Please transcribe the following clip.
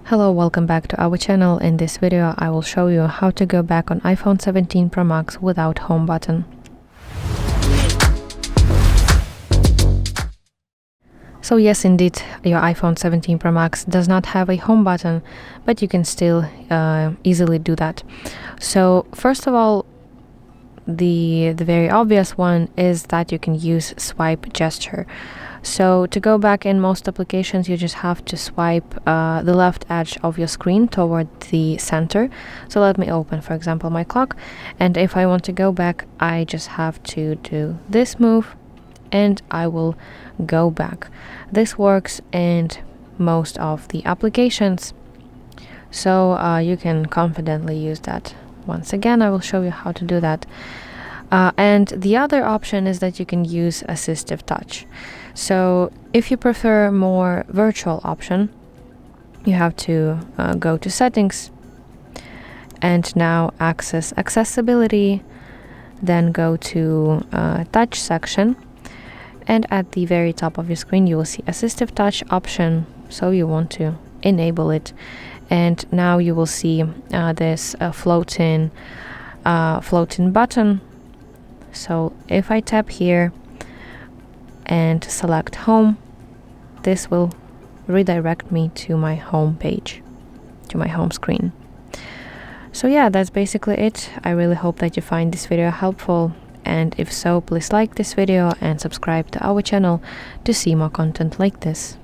Hello, welcome back to our channel. In this video I will show you how to go back on iPhone 17 Pro Max without home button. So yes, indeed, your iPhone 17 Pro Max does not have a home button, but you can still easily do that. So first of all, the very obvious one is that you can use swipe gesture. So to go back in most applications, you just have to swipe the left edge of your screen toward the center. So let me open, for example, my clock, and if I want to go back, I just have to do this move and I will go back. This works in most of the applications, so you can confidently use that. Once again, I will show you how to do that. And the other option is that you can use AssistiveTouch. So if you prefer more virtual option, you have to go to settings and now access accessibility, then go to touch section, and at the very top of your screen you will see AssistiveTouch option, so you want to enable it. And now you will see this floating button. So if I tap here and select home, this will redirect me to my home page, to my home screen. So yeah, that's basically it. I really hope that you find this video helpful, and if so, please like this video and subscribe to our channel to see more content like this.